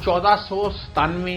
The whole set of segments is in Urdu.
1497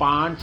5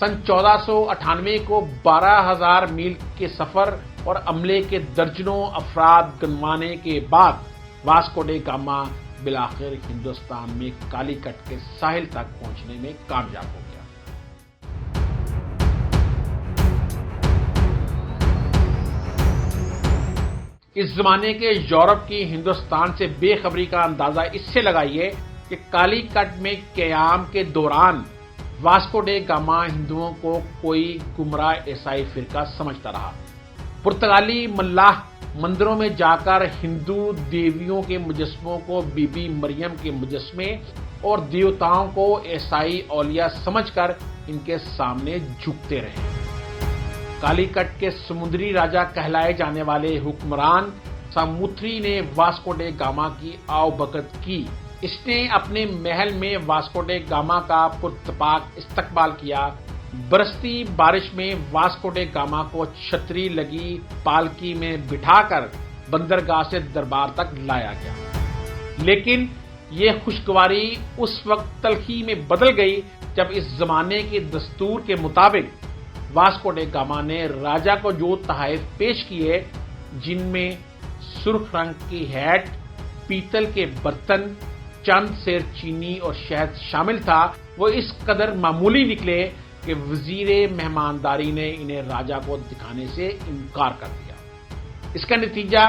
سن 1498 کو 12,000 میل کے سفر اور عملے کے درجنوں افراد گنوانے کے بعد واسکو ڈے گاما بالآخر ہندوستان میں کالی کٹ کے ساحل تک پہنچنے میں کامیاب ہو گیا۔ اس زمانے کے یورپ کی ہندوستان سے بے خبری کا اندازہ اس سے لگائیے کہ کالی کٹ میں قیام کے دوران واسکو ڈے گاما ہندوؤں کو کوئی گمراہ عیسائی فرقہ سمجھتا رہا۔ پرتگالی ملاح مندروں میں جا کر ہندو دیویوں کے مجسموں کو بی بی مریم کے مجسمے اور دیوتاؤں کو عیسائی اولیاء سمجھ کر ان کے سامنے جھکتے رہے۔ کالی کٹ کے سمندری راجا کہلائے جانے والے حکمران ساموتری نے واسکو ڈے گاما کی آؤ بھگت کی۔ اس نے اپنے محل میں واسکو ڈے گاما کا پرتپاک استقبال کیا۔ برستی بارش میں واسکو ڈے گاما کو چھتری لگی پالکی میں بٹھا کر بندرگاہ سے دربار تک لایا گیا، لیکن یہ خوشگواری اس وقت تلخی میں بدل گئی جب اس زمانے کے دستور کے مطابق واسکو ڈے گاما نے راجا کو جو تحائف پیش کیے، جن میں سرخ رنگ کی ہیٹ، پیتل کے برتن، چند سیر چینی اور شہد شامل تھا، وہ اس قدر معمولی نکلے کہ وزیر مہمانداری نے انہیں راجا کو دکھانے سے انکار کر دیا۔ اس کا نتیجہ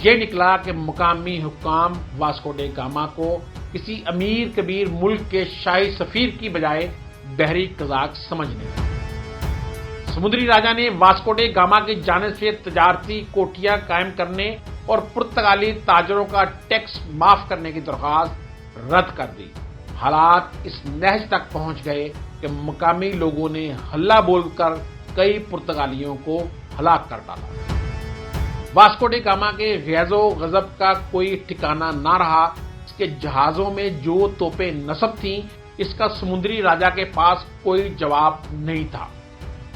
یہ نکلا کہ مقامی حکام واسکو ڈے گاما کو کسی امیر کبیر ملک کے شاہی سفیر کی بجائے بحری قزاق سمجھنے لگے۔ سمندری راجا نے واسکو ڈے گاما کی جانب سے تجارتی کوٹھیاں قائم کرنے اور پرتگالی تاجروں کا ٹیکس معاف کرنے کی درخواست رد کر دی۔ حالات اس نہج تک پہنچ گئے کہ مقامی لوگوں نے ہلہ بول کر کئی پرتگالیوں کو ہلاک کر ڈالا۔ واسکو ڈے گاما کے غیظ و غضب کا کوئی ٹھکانہ نہ رہا۔ اس کے جہازوں میں جو توپیں نصب تھیں، اس کا سمندری راجا کے پاس کوئی جواب نہیں تھا۔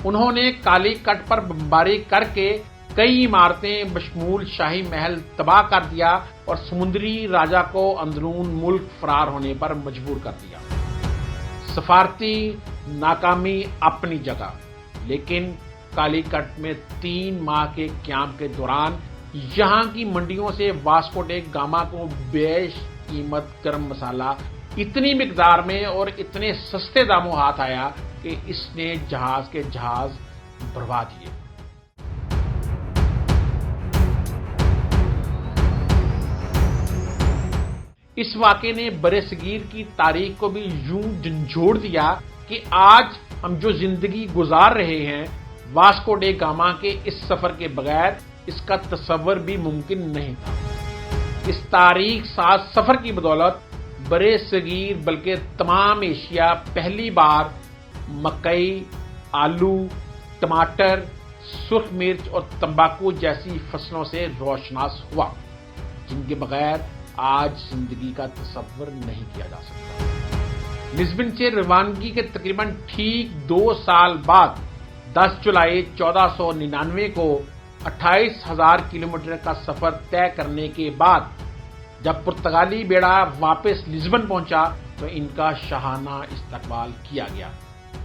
انہوں نے کالی کٹ پر بمباری کر کے کئی عمارتیں بشمول شاہی محل تباہ کر دیا اور سمندری راجا کو اندرون ملک فرار ہونے پر مجبور کر دیا۔ سفارتی ناکامی اپنی جگہ، لیکن کالی کٹ میں 3 ماہ کے قیام کے دوران یہاں کی منڈیوں سے واسکو ڈے گاما کو بیش قیمت گرم مسالہ اتنی مقدار میں اور اتنے سستے داموں ہاتھ آیا کہ اس نے جہاز کے جہاز بھروا دیے۔ اس واقعے نے برصغیر کی تاریخ کو بھی یوں جھنجھوڑ دیا کہ آج ہم جو زندگی گزار رہے ہیں، واسکو ڈے گاما کے اس سفر کے بغیر اس کا تصور بھی ممکن نہیں تھا۔ اس تاریخ ساز سفر کی بدولت برصغیر بلکہ تمام ایشیا پہلی بار مکئی، آلو، ٹماٹر، سرخ مرچ اور تمباکو جیسی فصلوں سے روشناس ہوا، جن کے بغیر آج زندگی کا تصور نہیں کیا جا سکتا۔ لزبن سے روانگی کے تقریباً ٹھیک 2 سال بعد 10 جولائی 1499 کو 28,000 کلومیٹر کا سفر طے کرنے کے بعد جب پرتگالی بیڑا واپس لزبن پہنچا تو ان کا شاہانہ استقبال کیا گیا۔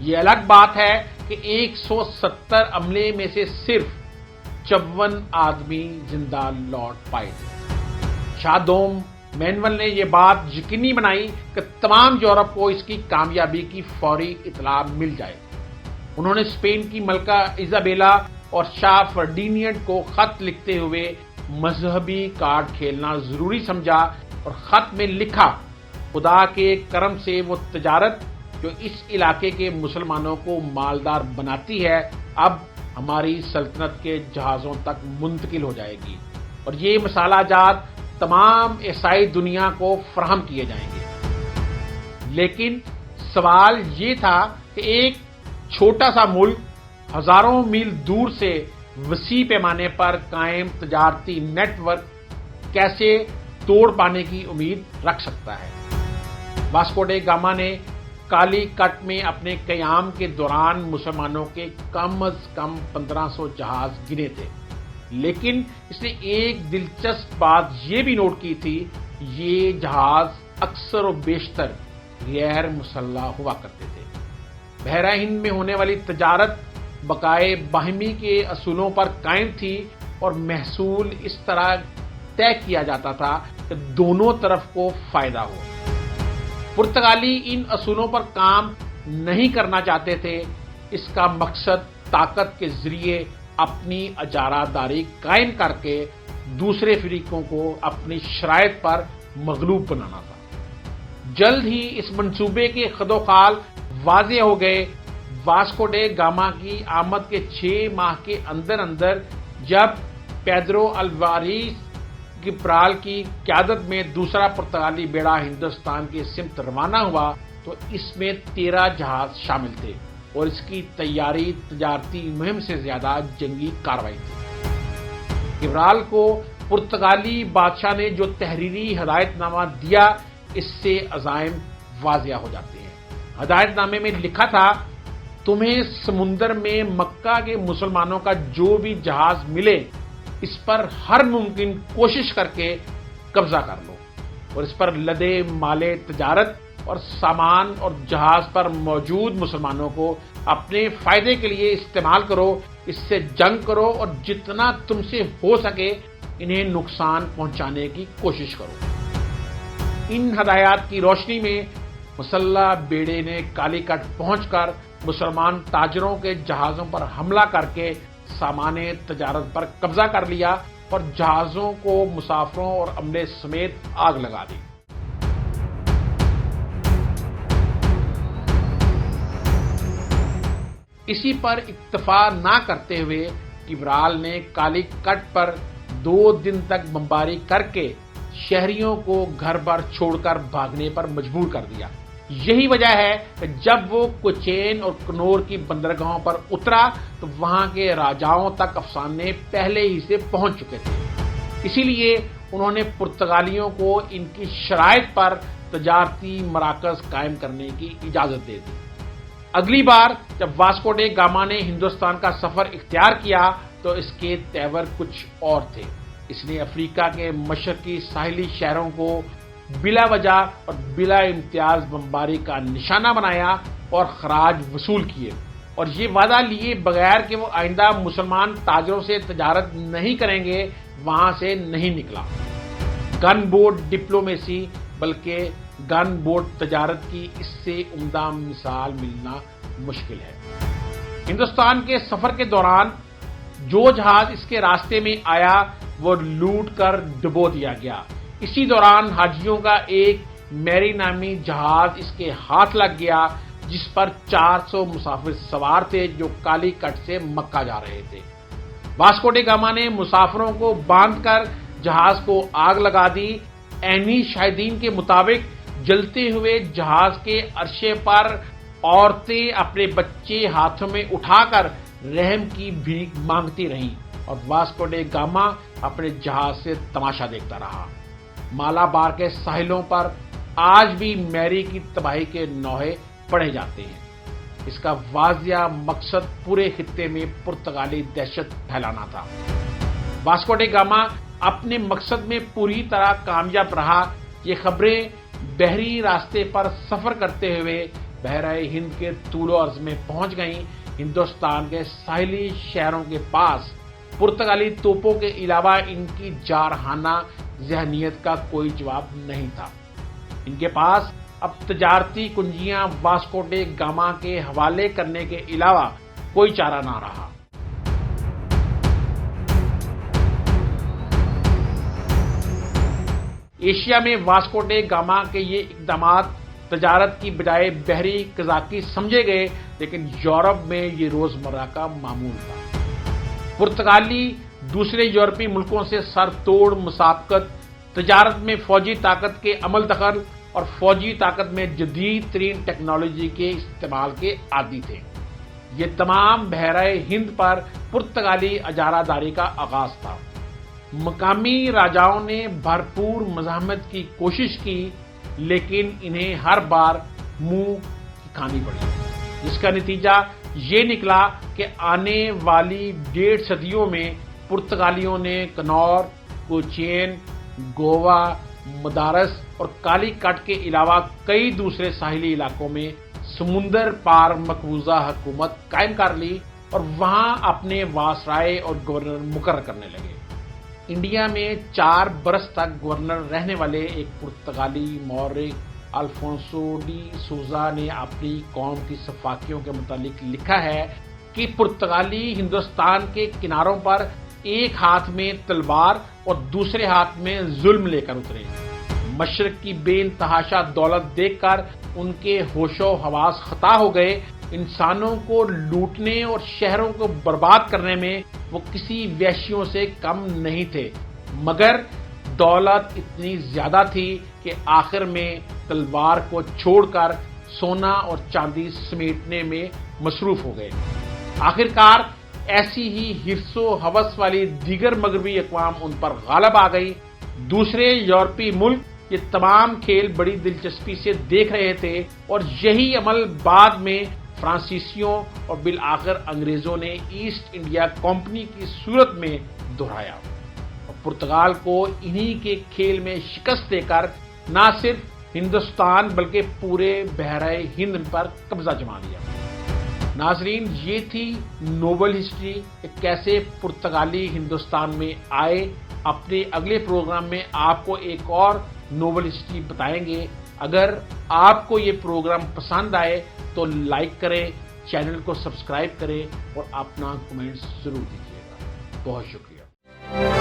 یہ الگ بات ہے کہ 170 عملے میں سے صرف 54 آدمی زندہ لوٹ پائے تھے۔ شاہ دوم مینول نے یہ بات یقینی بنائی کہ تمام یورپ کو اس کی کامیابی کی فوری اطلاع مل جائے۔ انہوں نے اسپین کی ملکہ ایزابیلا اور شاہ فرڈینینڈ کو خط لکھتے ہوئے مذہبی کارڈ کھیلنا ضروری سمجھا اور خط میں لکھا، خدا کے کرم سے وہ تجارت جو اس علاقے کے مسلمانوں کو مالدار بناتی ہے اب ہماری سلطنت کے جہازوں تک منتقل ہو جائے گی اور یہ مسالہ جات تمام عیسائی دنیا کو فراہم کیے جائیں گے۔ لیکن سوال یہ تھا کہ ایک چھوٹا سا ملک ہزاروں میل دور سے وسیع پیمانے پر قائم تجارتی نیٹ ورک کیسے توڑ پانے کی امید رکھ سکتا ہے۔ واسکو ڈے گاما نے کالی کٹ میں اپنے قیام کے دوران مسلمانوں کے کم از کم 1500 جہاز گنے تھے، لیکن اس نے ایک دلچسپ بات یہ بھی نوٹ کی تھی، یہ جہاز اکثر و بیشتر غیر مسلح ہوا کرتے تھے۔ بحیرہ ہند میں ہونے والی تجارت بقائے باہمی کے اصولوں پر قائم تھی اور محصول اس طرح طے کیا جاتا تھا کہ دونوں طرف کو فائدہ ہو۔ پرتگالی ان اصولوں پر کام نہیں کرنا چاہتے تھے۔ اس کا مقصد طاقت کے ذریعے اپنی اجارہ داری قائم کر کے دوسرے فریقوں کو اپنی شرائط پر مغلوب بنانا تھا۔ جلد ہی اس منصوبے کے خد و خال واضح ہو گئے۔ واسکو ڈے گاما کی آمد کے 6 ماہ کے اندر اندر جب پیدرو الواریس گبرال کی قیادت میں دوسرا پرتگالی بیڑا ہندوستان کی سمت روانہ ہوا تو اس میں 13 جہاز شامل تھے اور اس کی تیاری تجارتی مہم سے زیادہ جنگی کارروائی تھی۔ گبرال کو پرتگالی بادشاہ نے جو تحریری ہدایت نامہ دیا اس سے عزائم واضح ہو جاتے ہیں۔ ہدایت نامے میں لکھا تھا، تمہیں سمندر میں مکہ کے مسلمانوں کا جو بھی جہاز ملے اس پر ہر ممکن کوشش کر کے قبضہ کر لو اور اس پر لدے مالے تجارت اور سامان اور جہاز پر موجود مسلمانوں کو اپنے فائدے کے لیے استعمال کرو، اس سے جنگ کرو اور جتنا تم سے ہو سکے انہیں نقصان پہنچانے کی کوشش کرو۔ ان ہدایات کی روشنی میں مسلح بیڑے نے کالی کٹ پہنچ کر مسلمان تاجروں کے جہازوں پر حملہ کر کے سامان تجارت پر قبضہ کر لیا اور جہازوں کو مسافروں اور عملے سمیت آگ لگا دی۔ اسی پر اکتفا نہ کرتے ہوئے گبرال نے کالی کٹ پر 2 دن تک بمباری کر کے شہریوں کو گھر بار چھوڑ کر بھاگنے پر مجبور کر دیا۔ یہی وجہ ہے کہ جب وہ کوچین اور کنور کی بندرگاہوں پر اترا تو وہاں کے راجاؤں تک افسانے پہلے ہی سے پہنچ چکے تھے۔ اسی لیے انہوں نے پرتگالیوں کو ان کی شرائط پر تجارتی مراکز قائم کرنے کی اجازت دے دی۔ اگلی بار جب واسکو ڈے گاما نے ہندوستان کا سفر اختیار کیا تو اس کے تیور کچھ اور تھے۔ اس نے افریقہ کے مشرقی ساحلی شہروں کو بلا وجہ اور بلا امتیاز بمباری کا نشانہ بنایا اور خراج وصول کیے اور یہ وعدہ لیے بغیر کہ وہ آئندہ مسلمان تاجروں سے تجارت نہیں کریں گے وہاں سے نہیں نکلا۔ گن بوٹ ڈپلومیسی بلکہ گن بوٹ تجارت کی اس سے عمدہ مثال ملنا مشکل ہے۔ ہندوستان کے سفر کے دوران جو جہاز اس کے راستے میں آیا وہ لوٹ کر ڈبو دیا گیا۔ اسی دوران حاجیوں کا ایک میری نامی جہاز اس کے ہاتھ لگ گیا جس پر 400 مسافر سوار تھے جو کالی کٹ سے مکہ جا رہے تھے۔ واسکو ڈے گاما نے مسافروں کو باندھ کر جہاز کو آگ لگا دی۔ عینی شاہدین کے مطابق جلتے ہوئے جہاز کے عرصے پر عورتیں اپنے بچے ہاتھوں میں اٹھا کر رحم کی بھیک مانگتی رہیں اور واسکو ڈے گاما اپنے جہاز سے تماشا دیکھتا رہا۔ مالابار کے ساحلوں پر آج بھی میری کی تباہی کے نوحے پڑے جاتے ہیں۔ اس کا واضح مقصد پورے خطے میں پرتگالی دہشت پھیلانا تھا۔ واسکو ڈے گاما اپنے مقصد میں پوری طرح کامیاب رہا۔ یہ خبریں بحری راستے پر سفر کرتے ہوئے بحیرہ ہند کے طول و عرض میں پہنچ گئیں۔ ہندوستان کے ساحلی شہروں کے پاس پرتگالی توپوں کے علاوہ ان کی جارحانہ ذہنیت کا کوئی جواب نہیں تھا۔ ان کے پاس اب تجارتی کنجیاں واسکو ڈے گاما کے حوالے کرنے کے علاوہ کوئی چارہ نہ رہا۔ ایشیا میں واسکو ڈے گاما کے یہ اقدامات تجارت کی بجائے بحری قزاقی سمجھے گئے، لیکن یورپ میں یہ روزمرہ کا معمول تھا۔ پرتگالی دوسرے یورپی ملکوں سے سر توڑ مسابقت، تجارت میں فوجی طاقت کے عمل دخل اور فوجی طاقت میں جدید ترین ٹیکنالوجی کے استعمال کے عادی تھے۔ یہ تمام بحیرہ ہند پر پرتگالی اجارہ داری کا آغاز تھا۔ مقامی راجاؤں نے بھرپور مزاحمت کی کوشش کی لیکن انہیں ہر بار منہ کھانی پڑی، جس کا نتیجہ یہ نکلا کہ آنے والی 1.5 صدیوں میں پرتگالیوں نے کنور، کوچین، گوا، مدارس اور کالی کٹ کے علاوہ کئی دوسرے ساحلی علاقوں میں سمندر پار مقبوضہ حکومت قائم کر لی اور وہاں اپنے واسرائے اور گورنر مقرر کرنے لگے۔ انڈیا میں 4 برس تک گورنر رہنے والے ایک پرتگالی مورخ الفونسو ڈی سوزا نے اپنی قوم کی صفاقیوں کے متعلق لکھا ہے کہ پرتگالی ہندوستان کے کناروں پر ایک ہاتھ میں تلوار اور دوسرے ہاتھ میں ظلم لے کر اترے۔ مشرق کی بے انتہا دولت دیکھ کر ان کے ہوش و حواس خطا ہو گئے۔ انسانوں کو لوٹنے اور شہروں کو برباد کرنے میں وہ کسی وحشیوں سے کم نہیں تھے، مگر دولت اتنی زیادہ تھی کہ آخر میں تلوار کو چھوڑ کر سونا اور چاندی سمیٹنے میں مصروف ہو گئے۔ آخرکار ایسی ہی حرص و ہوس والی دیگر مغربی اقوام ان پر غالب آ گئی۔ دوسرے یورپی ملک یہ تمام کھیل بڑی دلچسپی سے دیکھ رہے تھے اور یہی عمل بعد میں فرانسیسیوں اور بالآخر انگریزوں نے ایسٹ انڈیا کمپنی کی صورت میں دہرایا اور پرتگال کو انہی کے کھیل میں شکست دے کر نہ صرف ہندوستان بلکہ پورے بحیرہ ہند پر قبضہ جما لیا۔ ناظرین، یہ تھی نوبل ہسٹری کہ کیسے پرتگالی ہندوستان میں آئے۔ اپنے اگلے پروگرام میں آپ کو ایک اور نوبل ہسٹری بتائیں گے۔ اگر آپ کو یہ پروگرام پسند آئے تو لائک کریں، چینل کو سبسکرائب کریں اور اپنا کمنٹس ضرور دیجیے گا۔ بہت شکریہ۔